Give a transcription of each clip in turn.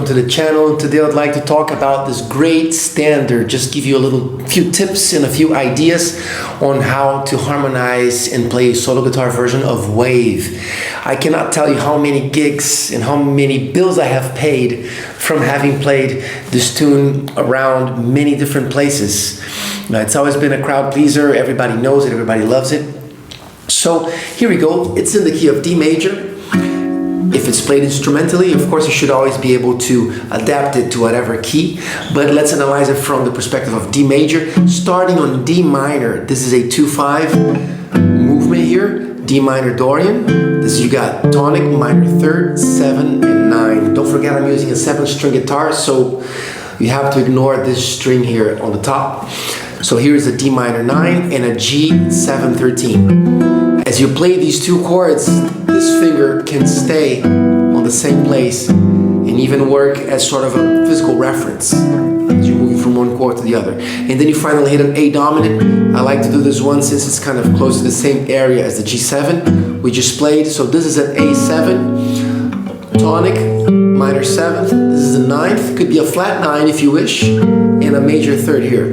welcome to the channel. Today I'd like to talk about this great standard, just give you a few tips and a few ideas on how to harmonize and play a solo guitar version of Wave. I cannot tell you how many gigs and how many bills I have paid from having played this tune around many different places. It's always been a crowd pleaser, everybody knows it, everybody loves it. So here we go, it's in the key of D major. If it's played instrumentally, of course you should always be able to adapt it to whatever key, but let's analyze it from the perspective of D major. Starting on D minor, this is a 2-5 movement here, D minor Dorian. This you got tonic, minor third, 7 and 9. Don't forget I'm using a 7-string guitar, so you have to ignore this string here on the top. So here's a D minor 9 and a G 7 13. As you play these two chords, this finger can stay on the same place and even work as sort of a physical reference as you're moving from one chord to the other. And then you finally hit an A dominant. I like to do this one since it's kind of close to the same area as the G7 we just played. So this is an A7, tonic, minor 7th. This is the 9th. Could be a flat 9 if you wish, and a major 3rd here.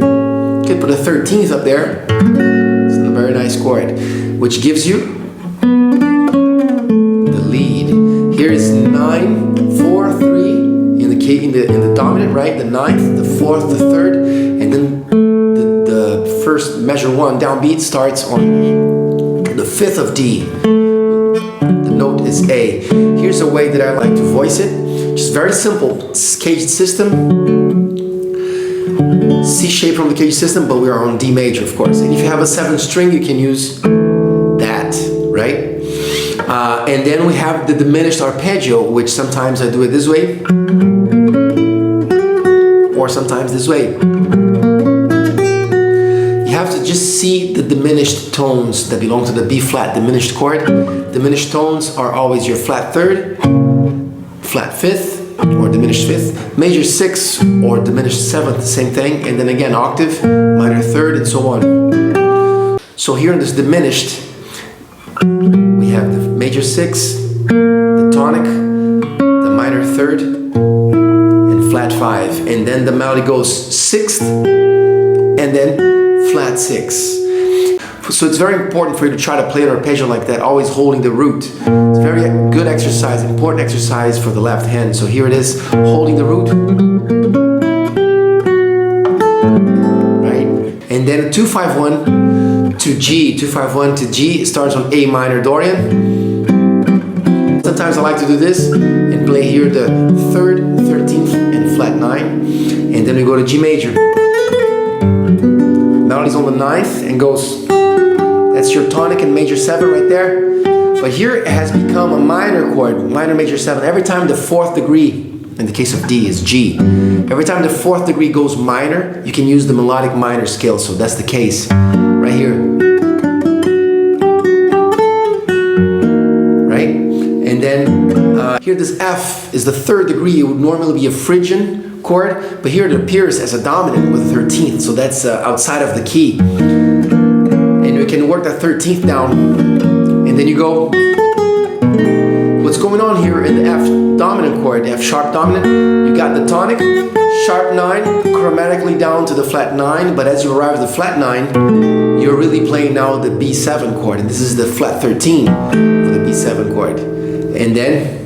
Could put a 13th up there. It's a very nice chord, which gives you the lead. Here is 9, 4, 3 in the key, in the dominant, right? The 9th, the 4th, the 3rd, and then the first measure 1 downbeat starts on the 5th of D. The note is A. Here's a way that I like to voice it. Just very simple. It's caged system. C shape from the cage system, but we are on D major, of course. And if you have a 7-string, you can use that, right? And then we have the diminished arpeggio, which sometimes I do it this way, or sometimes this way. You have to just see the diminished tones that belong to the B flat diminished chord. Diminished tones are always your flat 3rd, flat 5th, or diminished 5th, major 6 or diminished 7th, same thing, and then again octave, minor 3rd, and so on. So here in this diminished, we have the major 6, the tonic, the minor 3rd, and flat 5, and then the melody goes 6th, and then flat 6. So it's very important for you to try to play an arpeggio like that, always holding the root. It's a very good exercise, important exercise for the left hand. So here it is, holding the root. Right? And then 2-5-1 to G. 2-5-1 to G starts on A minor Dorian. Sometimes I like to do this and play here the 3rd, 13th, and flat 9. And then we go to G major. Melody's on the 9th and goes. That's your tonic and major 7 right there. But here it has become a minor chord, minor major 7. Every time the 4th degree, in the case of D, is G. Every time the 4th degree goes minor, you can use the melodic minor scale. So that's the case right here. Right? And then here this F is the 3rd degree. It would normally be a Phrygian chord, but here it appears as a dominant with a 13th. So that's outside of the key. You can work that 13th down, and then you go. What's going on here in the F dominant chord, the F sharp dominant? You got the tonic, sharp 9, chromatically down to the flat 9, but as you arrive at the flat 9, you're really playing now the B7 chord, and this is the flat 13 for the B7 chord, and then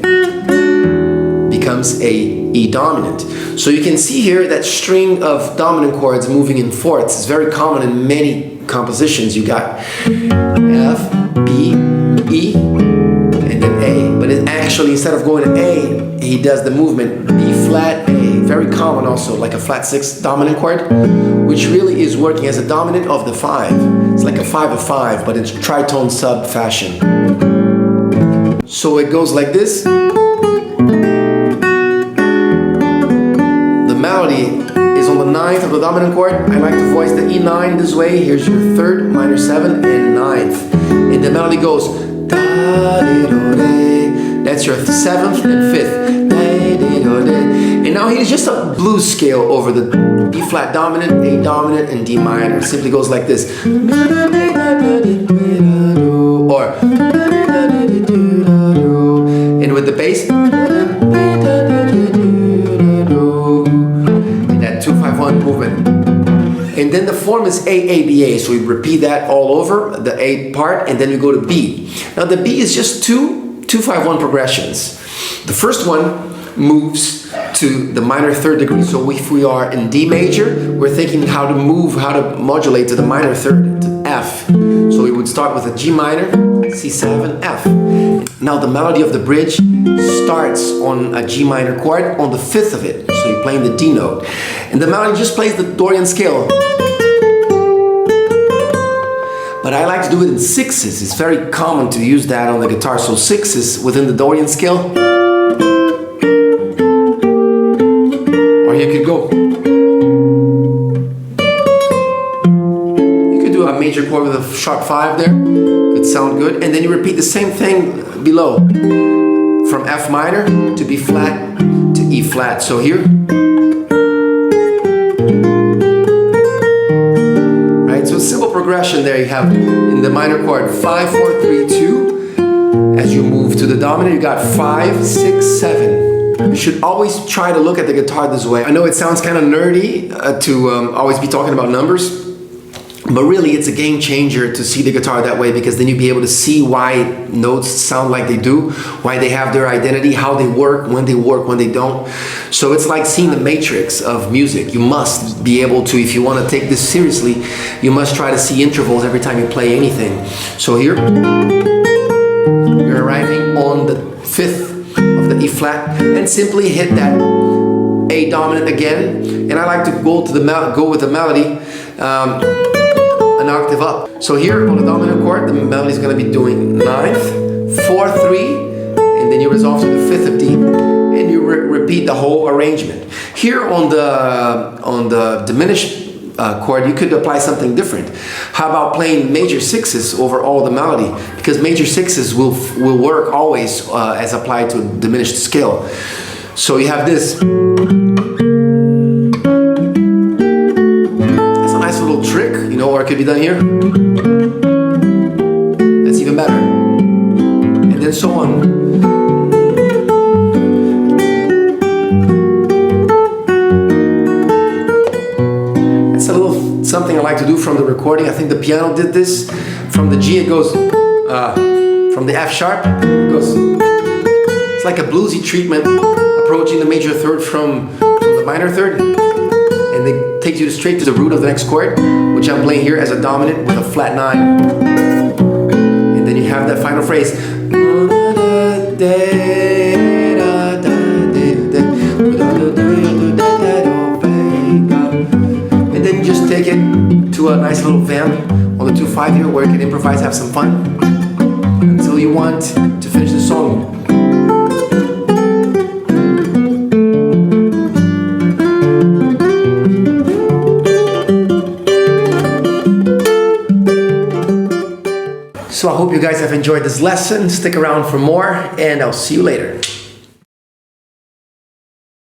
becomes a E dominant. So you can see here that string of dominant chords moving in fourths is very common in many compositions. You got F, B, E, and then A. But it actually, instead of going to A, he does the movement B flat, A. Very common also, like a flat 6 dominant chord, which really is working as a dominant of the 5. It's like a 5 of 5, but it's tritone sub fashion. So it goes like this. The melody is on the 9th of the dominant chord. I like to voice the E9 this way. Here's your 3rd, minor 7, and 9th. And the melody goes da-de-do-de. That's your 7th and 5th. Da-de-do-de. And now here's just a blues scale over the B flat dominant, A dominant, and D minor. It simply goes like this. Or and with the bass. fun movement. And then the form is A-A-B-A, so we repeat that all over, the A part, and then we go to B. Now the B is just two 5-1 progressions. The first one moves to the minor third degree, so if we are in D major, we're thinking how to modulate to the minor third, to F. So we would start with a G minor, C7, F. Now the melody of the bridge starts on a G minor chord on the 5th of it, so you're playing the D note. And the melody just plays the Dorian scale. But I like to do it in 6s. It's very common to use that on the guitar, so 6s within the Dorian scale. Or you could go. You could do a major chord with a sharp 5 there. Could sound good. And then you repeat the same thing below. From F minor to B flat to E flat. So here. Right, so simple progression there you have in the minor chord 5, 4, 3, 2. As you move to the dominant, you got 5, 6, 7. You should always try to look at the guitar this way. I know it sounds kind of nerdy to always be talking about numbers, but really it's a game changer to see the guitar that way, because then you'll be able to see why notes sound like they do, why they have their identity, how they work, when they don't. So it's like seeing the matrix of music. You must be able to, if you want to take this seriously, you must try to see intervals every time you play anything. So here, you're arriving on the 5th of the E flat, and simply hit that A dominant again. And I like to go with the melody an octave up. So here on the dominant chord, the melody is going to be doing 9th, 4, 3, and then you resolve to the 5th of D, and you repeat the whole arrangement. Here on the diminished chord, you could apply something different. How about playing major 6s over all the melody? Because major 6s will work always as applied to a diminished scale. So you have this. That's a nice little trick, you know, or it could be done here. That's even better. And then so on. Something I like to do from the recording. I think the piano did this. From the G it goes, from the F sharp, it goes, it's like a bluesy treatment, approaching the major third from the minor third, and it takes you straight to the root of the next chord, which I'm playing here as a dominant with a flat 9. And then you have that final phrase. Just take it to a nice little vamp on the 2/5 here, where you can improvise, have some fun until you want to finish the song. So I hope you guys have enjoyed this lesson. Stick around for more, and I'll see you later.